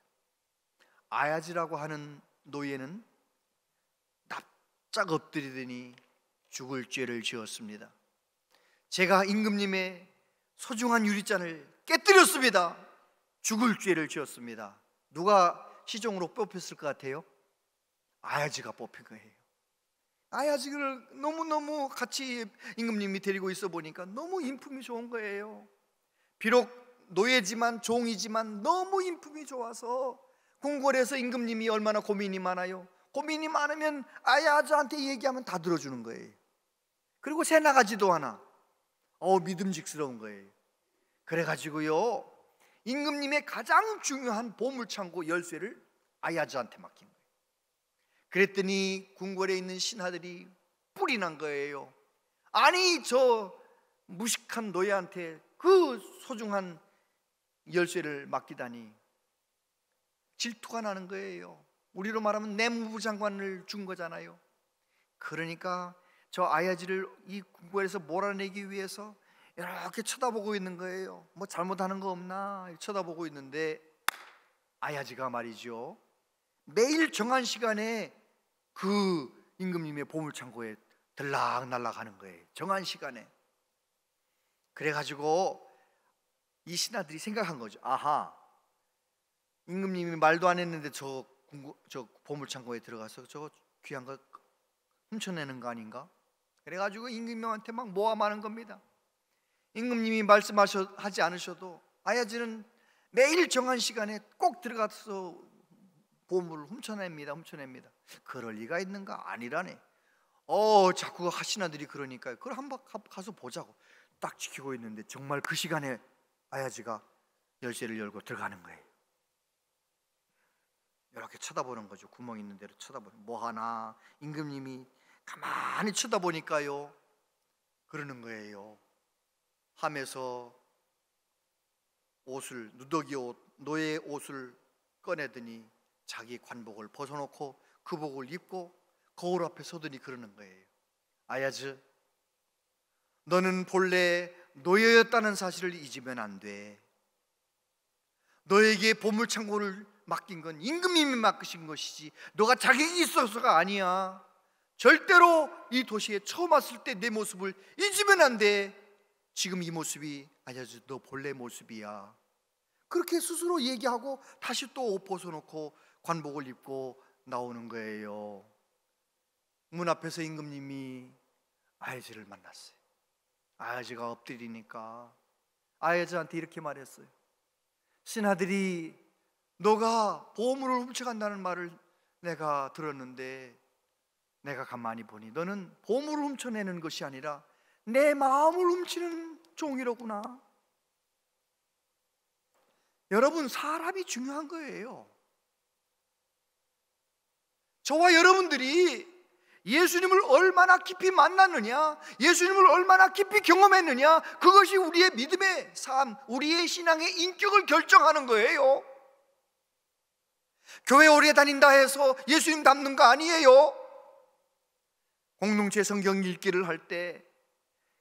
아야지라고 하는 노예는 납작 엎드리더니 죽을 죄를 지었습니다. 제가 임금님의 소중한 유리잔을 깨뜨렸습니다. 죽을 죄를 지었습니다. 누가 시종으로 뽑혔을 것 같아요? 아야지가 뽑힌 거예요. 아야지를 너무너무 같이 임금님이 데리고 있어 보니까 너무 인품이 좋은 거예요. 비록 노예지만 종이지만 너무 인품이 좋아서 궁궐에서 임금님이 얼마나 고민이 많아요. 고민이 많으면 아야지한테 얘기하면 다 들어주는 거예요. 그리고 새 나가지도 않아. 믿음직스러운 거예요. 그래가지고요, 임금님의 가장 중요한 보물창고 열쇠를 아야지한테 맡긴 거예요. 그랬더니 궁궐에 있는 신하들이 뿔이 난 거예요. 아니, 저 무식한 노예한테 그 소중한 열쇠를 맡기다니. 질투가 나는 거예요. 우리로 말하면 내무부 장관을 준 거잖아요. 그러니까 저 아야지를 이 궁궐에서 몰아내기 위해서 이렇게 쳐다보고 있는 거예요. 뭐 잘못하는 거 없나 쳐다보고 있는데, 아야지가 말이죠, 매일 정한 시간에 그 임금님의 보물창고에 들락날락 하는 거예요. 정한 시간에. 그래가지고 이 신하들이 생각한 거죠. 아하, 임금님이 말도 안 했는데 저 보물창고에 들어가서 저 귀한 거 훔쳐내는 거 아닌가? 그래가지고 임금님한테 막 모함하는 겁니다. 임금님이 말씀하지 않으셔도 아야지는 매일 정한 시간에 꼭 들어가서 보물을 훔쳐냅니다. 그럴 리가 있는가? 아니라네. 자꾸 신하들이 그러니까 그걸 한번 가서 보자고 딱 지키고 있는데 정말 그 시간에 아야지가 열쇠를 열고 들어가는 거예요. 이렇게 쳐다보는 거죠. 구멍 있는 대로 쳐다보는. 뭐 하나? 임금님이 가만히 쳐다보니까요, 그러는 거예요. 함에서 옷을, 누더기 옷, 노예 옷을 꺼내더니 자기 관복을 벗어놓고 그 복을 입고 거울 앞에 서더니 그러는 거예요. 아야즈, 너는 본래 노예였다는 사실을 잊으면 안 돼. 너에게 보물창고를 맡긴 건 임금님이 맡기신 것이지 너가 자격이 있어서가 아니야. 절대로 이 도시에 처음 왔을 때 내 모습을 잊으면 안 돼. 지금 이 모습이 아야즈 너 본래 모습이야. 그렇게 스스로 얘기하고 다시 또 옷 벗어놓고 관복을 입고 나오는 거예요. 문 앞에서 임금님이 아야즈를 만났어요. 아야즈가 엎드리니까 아야즈한테 이렇게 말했어요. 신하들이 너가 보물을 훔쳐간다는 말을 내가 들었는데 내가 가만히 보니 너는 보물을 훔쳐내는 것이 아니라 내 마음을 훔치는 종이로구나. 여러분, 사람이 중요한 거예요. 저와 여러분들이 예수님을 얼마나 깊이 만났느냐, 예수님을 얼마나 깊이 경험했느냐, 그것이 우리의 믿음의 삶, 우리의 신앙의 인격을 결정하는 거예요. 교회 오래 다닌다 해서 예수님 닮는 거 아니에요. 공동체 성경 읽기를 할 때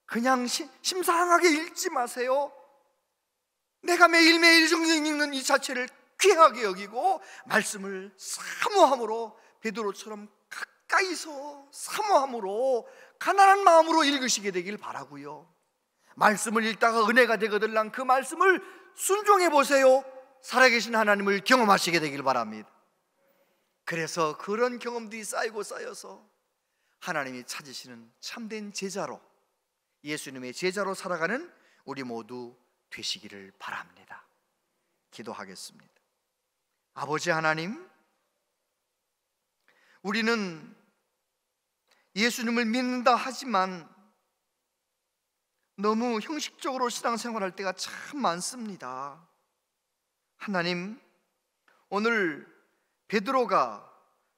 그냥 심상하게 읽지 마세요. 내가 매일매일 성경 읽는 이 자체를 귀하게 여기고 말씀을 사모함으로, 베드로처럼 가까이서 사모함으로 가난한 마음으로 읽으시게 되길 바라고요. 말씀을 읽다가 은혜가 되거들랑 그 말씀을 순종해 보세요. 살아계신 하나님을 경험하시게 되길 바랍니다. 그래서 그런 경험들이 쌓이고 쌓여서 하나님이 찾으시는 참된 제자로, 예수님의 제자로 살아가는 우리 모두 되시기를 바랍니다. 기도하겠습니다. 아버지 하나님, 우리는 예수님을 믿는다 하지만 너무 형식적으로 신앙생활할 때가 참 많습니다. 하나님, 오늘 베드로가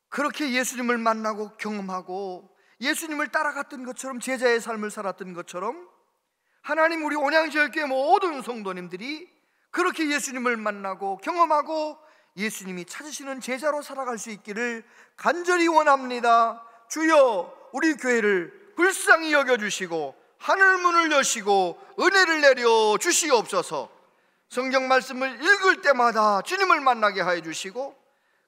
그렇게 예수님을 만나고 경험하고 예수님을 따라갔던 것처럼, 제자의 삶을 살았던 것처럼 하나님, 우리 온양지역교회 모든 성도님들이 그렇게 예수님을 만나고 경험하고 예수님이 찾으시는 제자로 살아갈 수 있기를 간절히 원합니다. 주여, 우리 교회를 불쌍히 여겨주시고 하늘 문을 여시고 은혜를 내려 주시옵소서. 성경 말씀을 읽을 때마다 주님을 만나게 하여 주시고,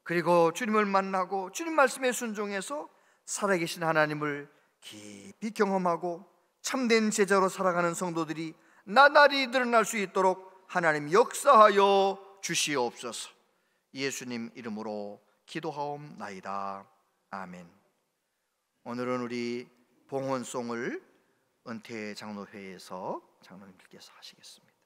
그리고 주님을 만나고 주님 말씀에 순종해서 살아계신 하나님을 깊이 경험하고 참된 제자로 살아가는 성도들이 나날이 늘어날 수 있도록 하나님 역사하여 주시옵소서. 예수님 이름으로 기도하옵나이다. 아멘. 오늘은 우리 봉헌송을 은퇴 장로회에서 장로님께서 하시겠습니다.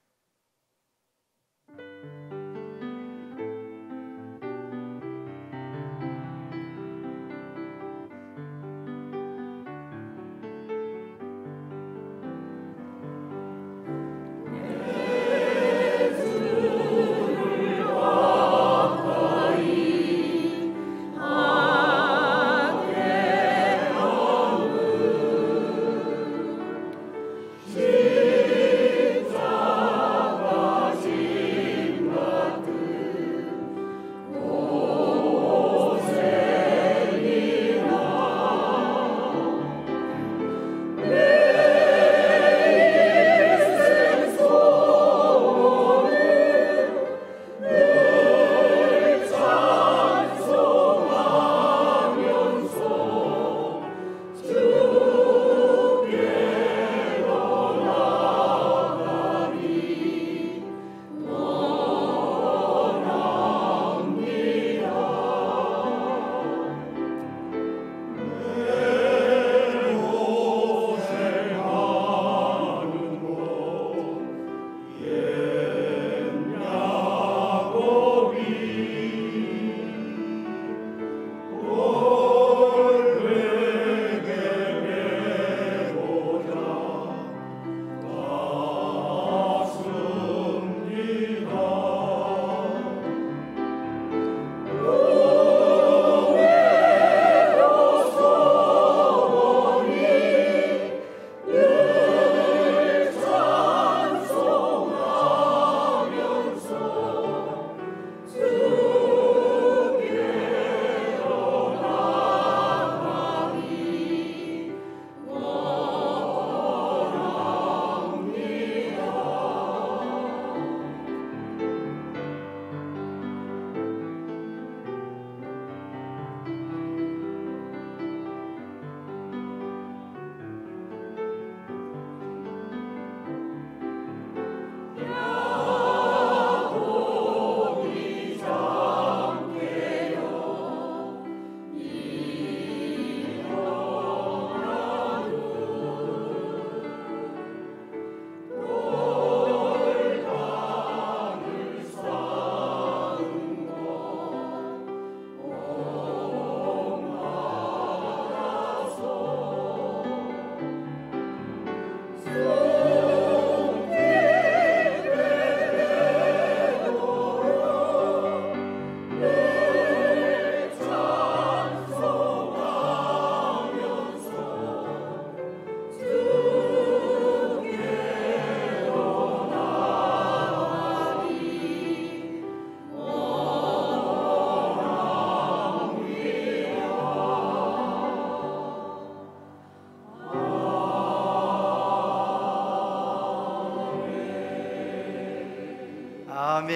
아멘.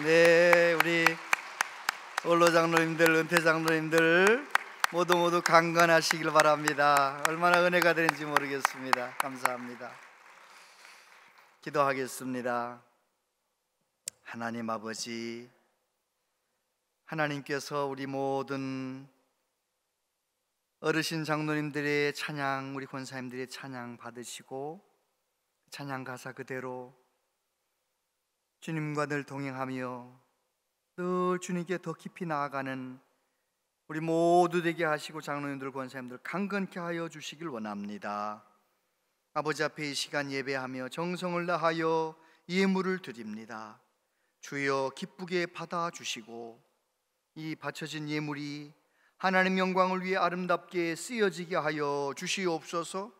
네, 우리 원로 장로님들, 은퇴 장로님들 모두 강건하시길 바랍니다. 얼마나 은혜가 되는지 모르겠습니다. 감사합니다. 기도하겠습니다. 하나님 아버지, 하나님께서 우리 모든 어르신 장로님들의 찬양, 우리 권사님들의 찬양 받으시고 찬양 가사 그대로 주님과 늘 동행하며 늘 주님께 더 깊이 나아가는 우리 모두 되게 하시고 장로님들, 권사님들 강건케 하여 주시길 원합니다. 아버지 앞에 이 시간 예배하며 정성을 다하여 예물을 드립니다. 주여 기쁘게 받아주시고 이 바쳐진 예물이 하나님 영광을 위해 아름답게 쓰여지게 하여 주시옵소서.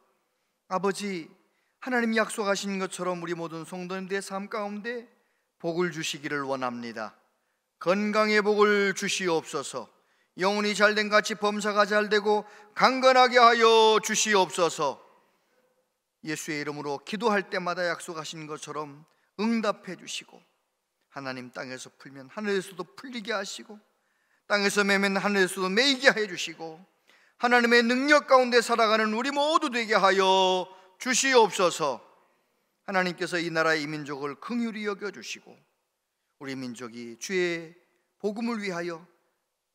아버지, 하나님 약속하신 것처럼 우리 모든 성도님들의 삶 가운데 복을 주시기를 원합니다. 건강의 복을 주시옵소서. 영혼이 잘된 같이 범사가 잘되고 강건하게 하여 주시옵소서. 예수의 이름으로 기도할 때마다 약속하신 것처럼 응답해 주시고, 하나님 땅에서 풀면 하늘에서도 풀리게 하시고, 땅에서 매면 하늘에서도 매이게 해 주시고, 하나님의 능력 가운데 살아가는 우리 모두 되게 하여 주시옵소서. 하나님께서 이 나라의 이 민족을 긍휼히 여겨주시고 우리 민족이 주의 복음을 위하여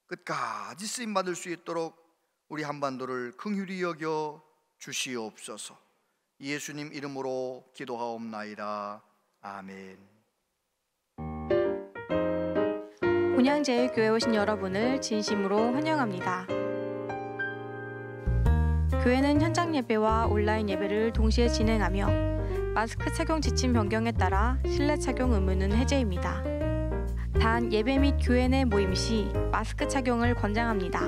끝까지 쓰임받을 수 있도록 우리 한반도를 긍휼히 여겨 주시옵소서. 예수님 이름으로 기도하옵나이다. 아멘. 본향제일교회에 오신 여러분을 진심으로 환영합니다. 교회는 현장 예배와 온라인 예배를 동시에 진행하며 마스크 착용 지침 변경에 따라 실내 착용 의무는 해제입니다. 단 예배 및 교회 내 모임 시 마스크 착용을 권장합니다.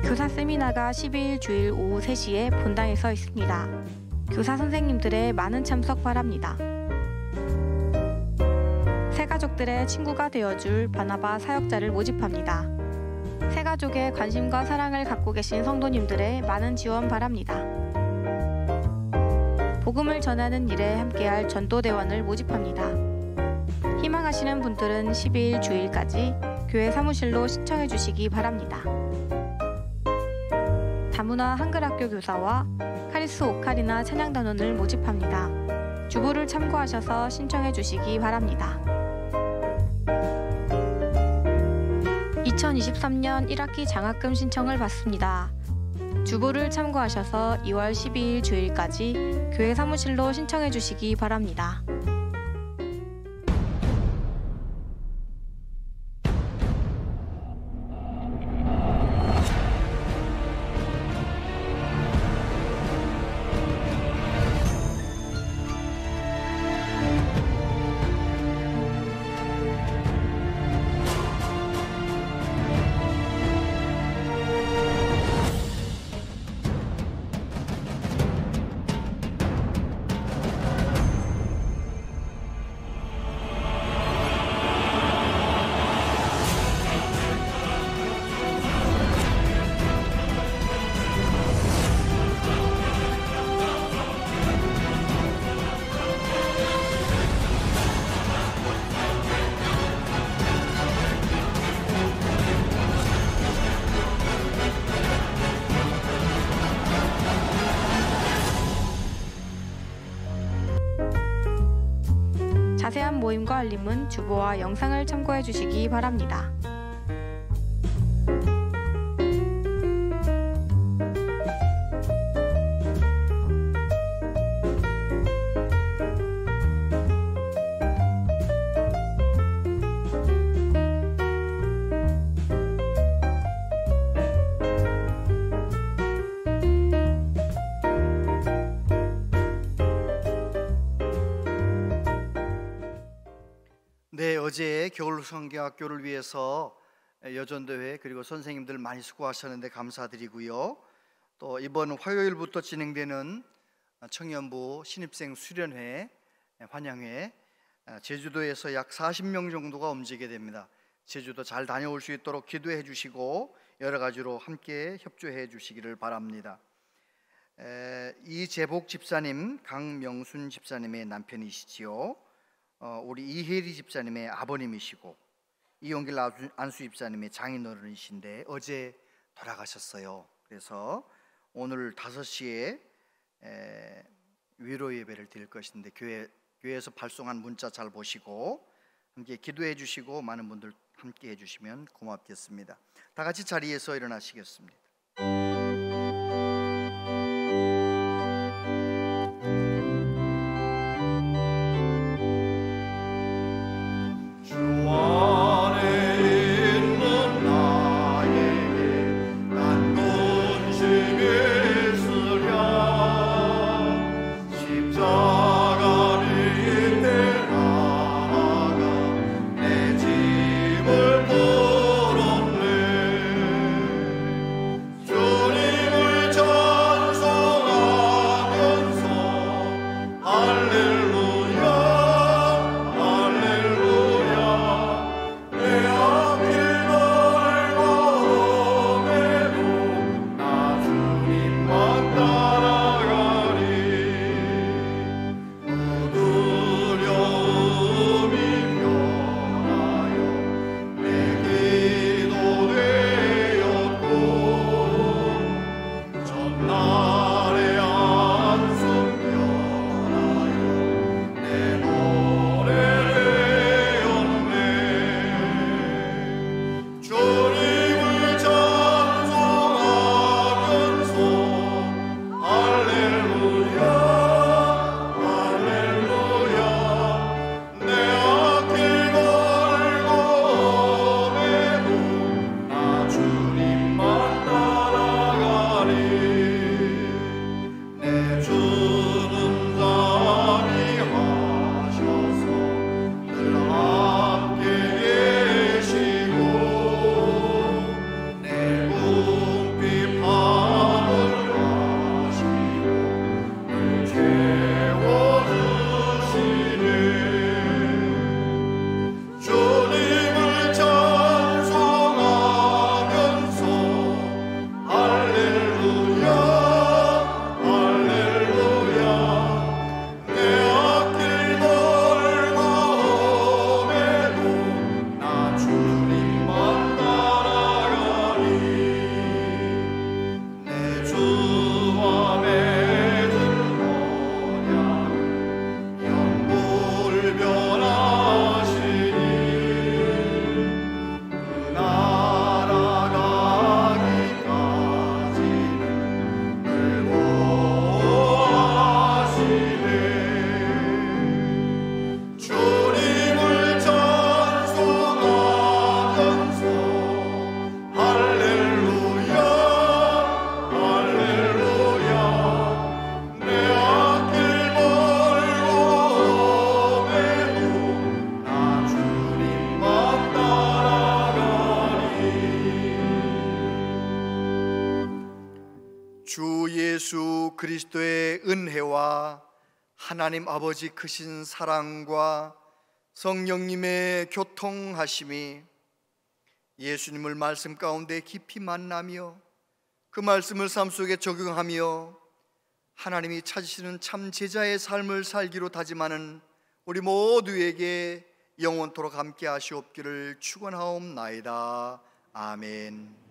교사 세미나가 12일 주일 오후 3시에 본당에 서 있습니다. 교사 선생님들의 많은 참석 바랍니다. 새가족들의 친구가 되어줄 바나바 사역자를 모집합니다. 새가족의 관심과 사랑을 갖고 계신 성도님들의 많은 지원 바랍니다. 복음을 전하는 일에 함께할 전도대원을 모집합니다. 희망하시는 분들은 12일 주일까지 교회 사무실로 신청해 주시기 바랍니다. 다문화 한글학교 교사와 카리스 오카리나 찬양단원을 모집합니다. 주보를 참고하셔서 신청해 주시기 바랍니다. 2023년 1학기 장학금 신청을 받습니다. 주보를 참고하셔서 2월 12일 주일까지 교회 사무실로 신청해 주시기 바랍니다. 자세한 모임과 알림은 주보와 영상을 참고해 주시기 바랍니다. 네, 어제 겨울 성경학교를 위해서 여전대회 그리고 선생님들 많이 수고하셨는데 감사드리고요. 또 이번 화요일부터 진행되는 청년부 신입생 수련회 환영회, 제주도에서 약 40명 정도가 움직이게 됩니다. 제주도 잘 다녀올 수 있도록 기도해 주시고 여러 가지로 함께 협조해 주시기를 바랍니다. 이재복 집사님, 강명순 집사님의 남편이시지요. 우리 이혜리 집사님의 아버님이시고 이용길 안수 집사님의 장인어른이신데 어제 돌아가셨어요. 그래서 오늘 5시에 위로 예배를 드릴 것인데 교회에서 발송한 문자 잘 보시고 함께 기도해 주시고 많은 분들 함께 해주시면 고맙겠습니다. 다 같이 자리에서 일어나시겠습니다. 주 예수 그리스도의 은혜와 하나님 아버지 크신 사랑과 성령님의 교통하심이 예수님을 말씀 가운데 깊이 만나며 그 말씀을 삶 속에 적용하며 하나님이 찾으시는 참 제자의 삶을 살기로 다짐하는 우리 모두에게 영원토록 함께 하시옵기를 축원하옵나이다. 아멘.